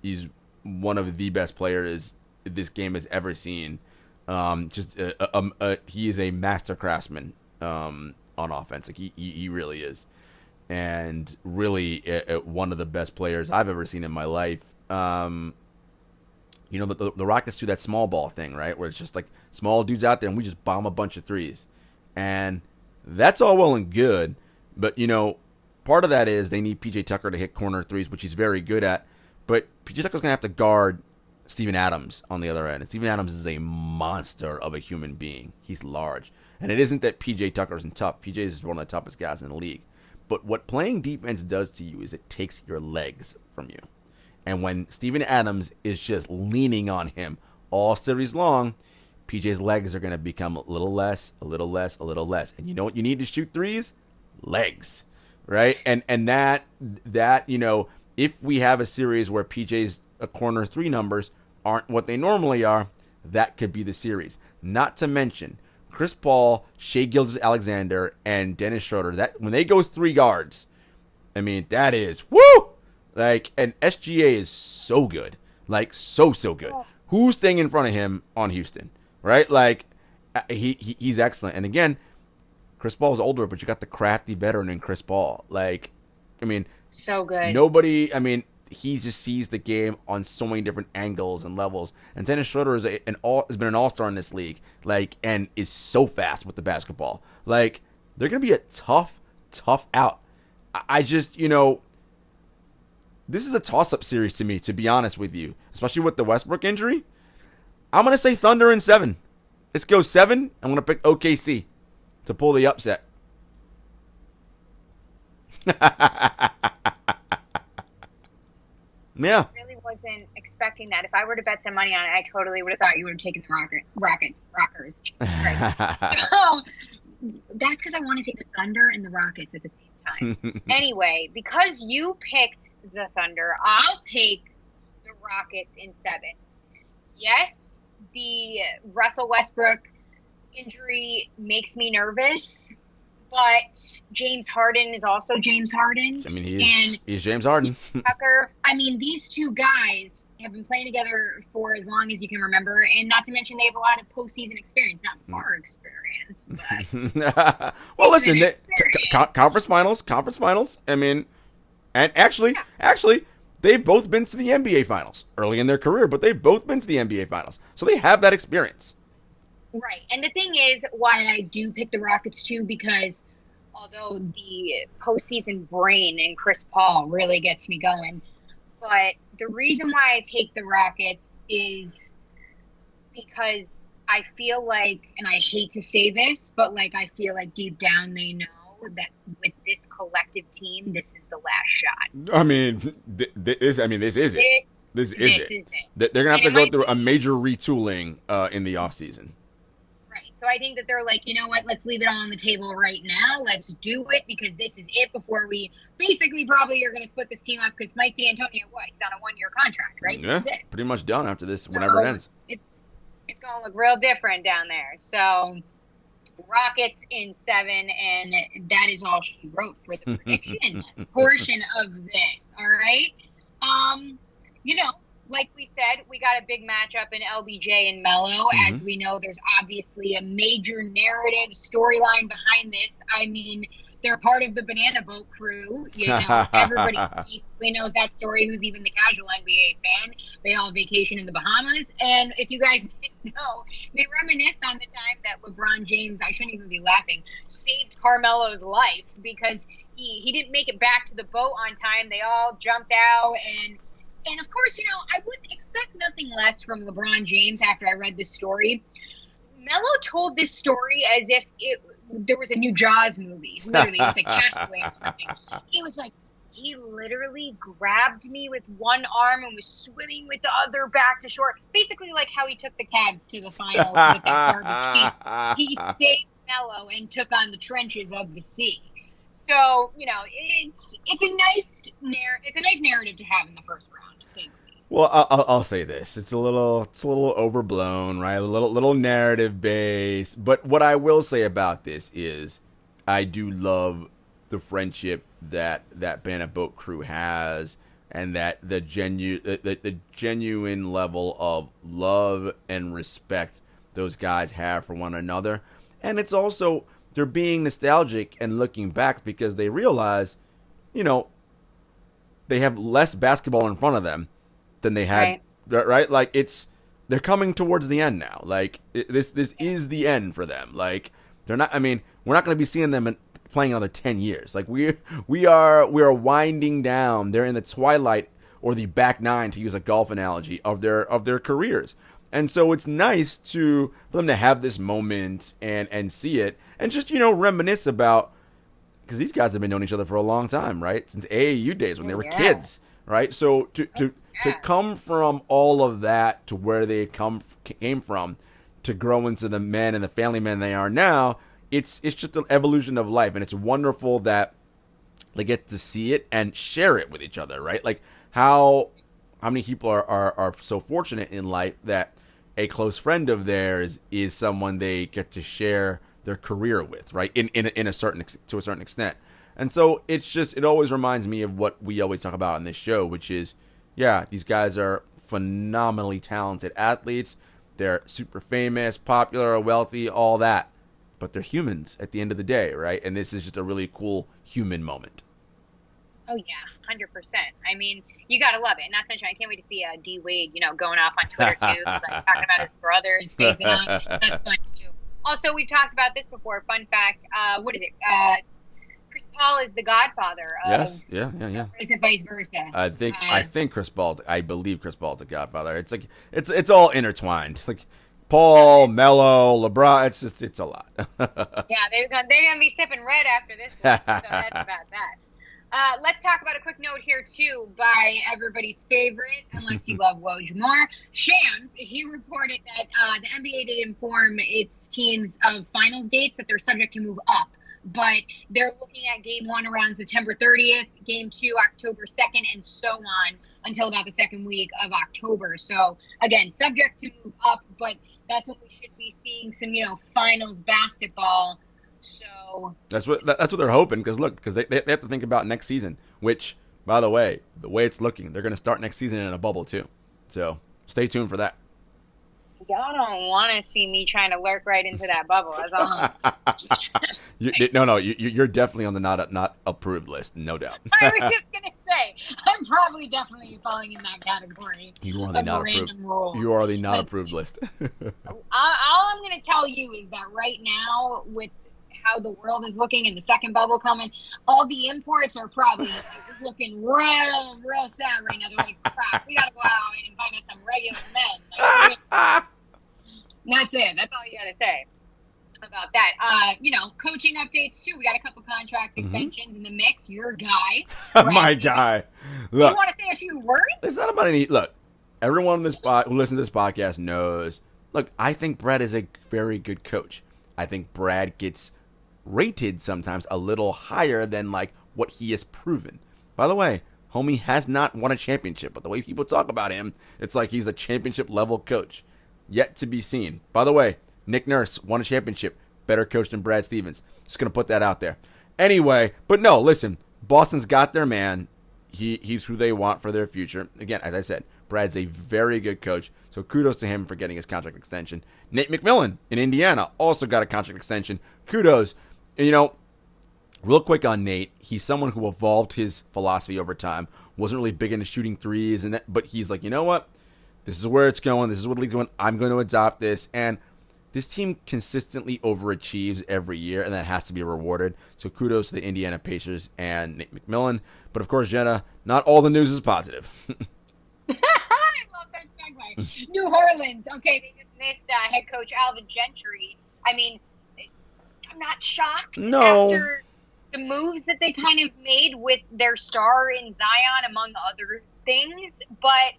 He's one of the best players this game has ever seen. He is a master craftsman on offense. Like he really is. And really one of the best players I've ever seen in my life. The Rockets do that small ball thing, right? Where it's just like small dudes out there and we just bomb a bunch of threes. And that's all well and good. But, part of that is they need P.J. Tucker to hit corner threes, which he's very good at. But P.J. Tucker's going to have to guard Steven Adams on the other end. And Steven Adams is a monster of a human being. He's large. And it isn't that P.J. Tucker isn't tough. P.J. is one of the toughest guys in the league. But what playing defense does to you is it takes your legs from you. And when Steven Adams is just leaning on him all series long, PJ's legs are going to become a little less, a little less, a little less. And you know what you need to shoot threes? Legs, right? And that if we have a series where PJ's corner 3 numbers aren't what they normally are, that could be the series. Not to mention Chris Paul, Shai Gilgeous-Alexander, and Dennis Schroeder. That when they go 3 guards, I mean, that is woo. And SGA is so good, so good. Oh. Who's staying in front of him on Houston, right? He's excellent. And again, Chris Paul's older, but you got the crafty veteran in Chris Paul. So good. He just sees the game on so many different angles and levels. And Dennis Schroeder has been an all-star in this league, and is so fast with the basketball. They're going to be a tough out. I just, this is a toss-up series to me, to be honest with you, especially with the Westbrook injury. I'm going to say Thunder in 7. Let's go 7. I'm going to pick OKC to pull the upset. Yeah. I really wasn't expecting that. If I were to bet some money on it, I totally would have thought you would have taken the Rockers. So that's because I want to take the Thunder and the Rockets at the same time. Anyway, because you picked the Thunder, I'll take the Rockets in 7. Yes, the Russell Westbrook injury makes me nervous, but James Harden is also James Harden. He's James Harden. Tucker. These two guys have been playing together for as long as you can remember, and not to mention they have a lot of postseason experience. Not far experience, but well, listen, conference finals. And actually, they've both been to the NBA finals early in their career, but they've both been to the NBA finals, so they have that experience. Right. And the thing is, why I do pick the Rockets too, because although the postseason brain and Chris Paul really gets me going, but the reason why I take the Rockets is because I feel like, and I hate to say this, but like I feel like deep down they know that with this collective team, this is the last shot. I mean, this is it. This is This it. is it. They're going to have And to it go might through a be major retooling in the offseason. right. So I think that they're like, you know what? Let's leave it all on the table right now. Let's do it because this is it before we basically probably are going to split this team up because Mike D'Antoni, what? He's on a 1-year contract, right? Yeah, This is it. pretty much done after this, whenever it ends. It's going to look real different down there. So Rockets in 7, and that is all she wrote for the prediction portion of this. All right. You know, like we said, we got a big matchup in LBJ and Melo. Mm-hmm. As we know, there's obviously a major narrative storyline behind this. I mean, they're part of the Banana Boat crew. You know, everybody basically knows that story. Who's even the casual NBA fan? They all vacation in the Bahamas. And if you guys didn't know, they reminisced on the time that LeBron James, I shouldn't even be laughing, saved Carmelo's life because he didn't make it back to the boat on time. They all jumped out and of course, you know, I would expect nothing less from LeBron James after I read this story. Melo told this story as if there was a new Jaws movie. Literally, it was like Castaway or something. He was like, he literally grabbed me with one arm and was swimming with the other back to shore. Basically like how he took the Cavs to the finals with that garbage team. He saved Melo and took on the trenches of the sea. So, you know, it's a nice narrative to have in the first round. Well, I'll say this: it's a little overblown, right? A little narrative based. But what I will say about this is, I do love the friendship that Banana Boat crew has, and that the genuine level of love and respect those guys have for one another. And it's also, they're being nostalgic and looking back because they realize, you know, they have less basketball in front of them than they had, right? Like, they're coming towards the end now. Like, this is the end for them. Like, they're not, I mean, we're not going to be seeing them playing another 10 years. Like, we are winding down. They're in the twilight, or the back nine, to use a golf analogy, of their careers. And so it's nice for them to have this moment and see it and just, you know, reminisce about, because these guys have been knowing each other for a long time, right? Since AAU days when they were kids, right? So to come from all of that to where they came from, to grow into the men and the family men they are now, it's just an evolution of life, and it's wonderful that they get to see it and share it with each other, right? Like how many people are so fortunate in life that a close friend of theirs is someone they get to share their career with, right? To a certain extent. And so it always reminds me of what we always talk about in this show, which is, yeah, these guys are phenomenally talented athletes. They're super famous, popular, wealthy, all that. But they're humans at the end of the day, right? And this is just a really cool human moment. Oh, yeah, 100%. I mean, you got to love it. And not to mention, I can't wait to see D. Wade, you know, going off on Twitter, too, like talking about his brothers facing off. That's fun, too. Also, we've talked about this before. Fun fact, what is it? Chris Paul is the godfather of... Yes, yeah. Or is it vice versa? I believe Chris Paul's the godfather. It's like, it's all intertwined. It's like Paul, Melo, LeBron, it's a lot. Yeah, they're gonna be sipping red after this one, so that's about that. Let's talk about a quick note here, too, by everybody's favorite, unless you love Woj more, Shams. He reported that the NBA did inform its teams of finals dates that they're subject to move up. But they're looking at Game 1 around September 30th, Game 2 October 2nd, and so on until about the second week of October. So, again, subject to move up, but that's when we should be seeing some, you know, finals basketball. So that's what they're hoping, because they have to think about next season, which, by the way it's looking, they're going to start next season in a bubble too. So stay tuned for that. Y'all don't want to see me trying to lurk right into that bubble. That's all. No, you're definitely on the not approved list, no doubt. I was just gonna say, I'm probably definitely falling in that category. You are the not approved. You are the not approved list. All I'm going to tell you is that right now, with how the world is looking and the second bubble coming, all the imports are probably looking real sad right now. They're like, crap, we got to go out and find us some regular men. Like, that's it. That's all you got to say about that. Coaching updates too. We got a couple contract extensions in the mix. Your guy. My guy. Look, you want to say a few words? It's not about any. Look, everyone who listens to this podcast knows. Look, I think Brad is a very good coach. I think Brad gets rated sometimes a little higher than like what he has proven. By the way, homie has not won a championship, but the way people talk about him, it's like he's a championship level coach. Yet to be seen. By the way, Nick Nurse won a championship, better coach than Brad Stevens. Just gonna put that out there. Anyway, but no, listen, Boston's got their man. He's who they want for their future. Again, as I said, Brad's a very good coach, so kudos to him for getting his contract extension. Nate McMillan in Indiana also got a contract extension. Kudos. And, real quick on Nate, he's someone who evolved his philosophy over time. Wasn't really big into shooting threes, but he's like, you know what? This is where it's going. This is what the league's going. I'm going to adopt this. And this team consistently overachieves every year, and that has to be rewarded. So kudos to the Indiana Pacers and Nate McMillan. But, of course, Jenna, not all the news is positive. I love that segue. New Orleans. Okay, they just missed head coach Alvin Gentry. I mean, I'm not shocked after the moves that they kind of made with their star in Zion, among other things. But,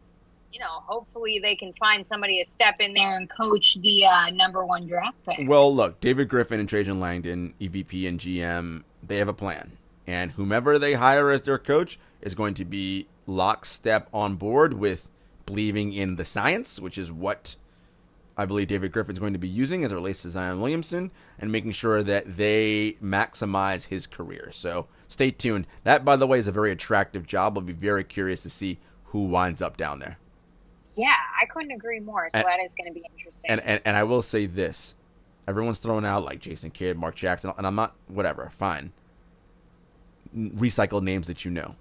hopefully they can find somebody to step in there and coach the number one draft pick. Well, look, David Griffin and Trajan Langdon, EVP and GM, they have a plan. And whomever they hire as their coach is going to be lockstep on board with believing in the science, which is what I believe David Griffin's going to be using as it relates to Zion Williamson, and making sure that they maximize his career. So stay tuned. That, by the way, is a very attractive job. I'll be very curious to see who winds up down there. Yeah, I couldn't agree more. So that is going to be interesting. And I will say this. Everyone's throwing out like Jason Kidd, Mark Jackson, and I'm not, whatever, fine. Recycle names that you know.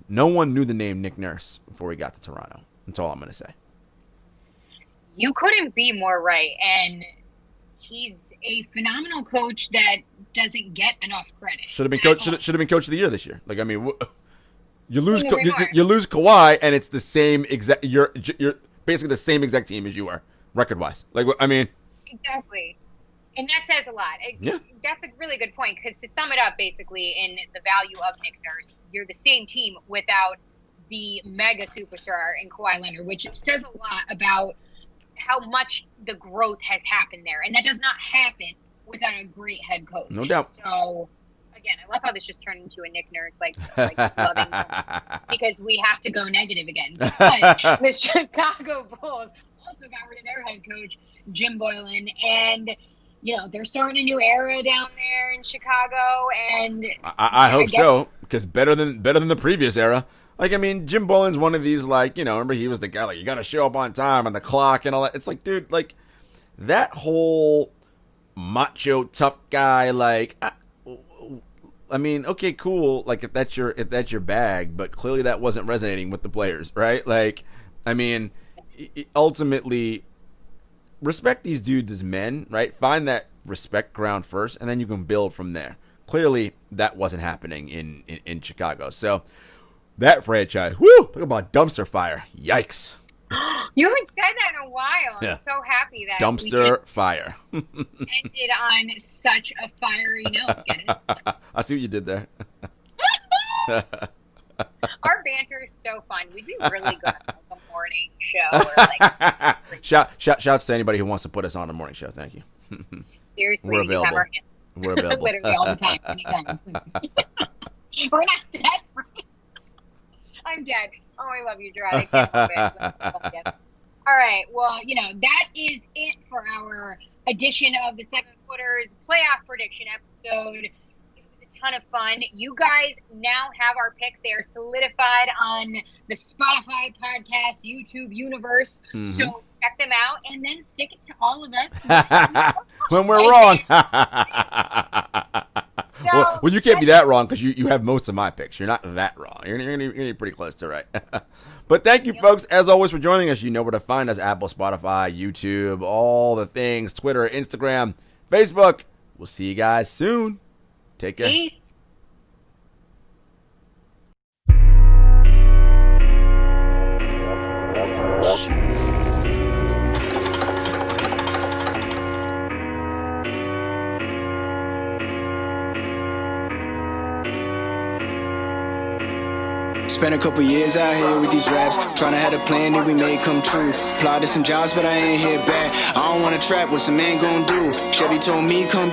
No one knew the name Nick Nurse before he got to Toronto. That's all I'm going to say. You couldn't be more right. And he's a phenomenal coach that doesn't get enough credit. Should have been coach of the year this year. Like, I mean, you lose Kawhi, and it's the same exact. You're basically the same exact team as you are record wise. Like, I mean, exactly, and that says a lot. Yeah, that's a really good point, because to sum it up, basically, in the value of Nick Nurse, you're the same team without the mega superstar in Kawhi Leonard, which says a lot about how much the growth has happened there, and that does not happen without a great head coach. No doubt. So, again, I love how this just turned into a Nick Nurse, like loving him, because we have to go negative again. But the Chicago Bulls also got rid of their head coach, Jim Boylan, and they're starting a new era down there in Chicago, and I hope so, because better than the previous era. Like, I mean, Jim Boylan's one of these, like, remember he was the guy, like, you got to show up on time on the clock and all that. It's like, dude, like, that whole macho tough guy, like, I mean, okay, cool, like, if that's your bag, but clearly that wasn't resonating with the players, right? Like, I mean, ultimately, respect these dudes as men, right? Find that respect ground first, and then you can build from there. Clearly, that wasn't happening in Chicago. So, that franchise, woo, talk about dumpster fire. Yikes. You haven't said that in a while. Yeah. I'm so happy that dumpster fire. ended on such a fiery note. Get it? I see what you did there. Our banter is so fun. We'd be really good on the morning show. Or Shouts to anybody who wants to put us on a morning show. Thank you. Seriously, we're available. You have our hands. We're available. Literally all the time. Anytime. We're not dead. I'm dead. Oh, I love you, Jarod. I can't believe it. All right. Well, that is it for our edition of the 7-Footers playoff prediction episode. It was a ton of fun. You guys now have our picks. They are solidified on the Spotify podcast, YouTube universe. Mm-hmm. So check them out and then stick it to all of us when we're wrong. Well, you can't be that wrong because you have most of my picks. You're not that wrong. You're gonna be pretty close to right. But thank you, folks, as always, for joining us. You know where to find us: Apple, Spotify, YouTube, all the things, Twitter, Instagram, Facebook. We'll see you guys soon. Take care. Peace. Spent a couple years out here with these raps, trying to have a plan that we made come true. Applied to some jobs, but I ain't hit back. I don't wanna trap, what's a man gonna do? Chevy told me come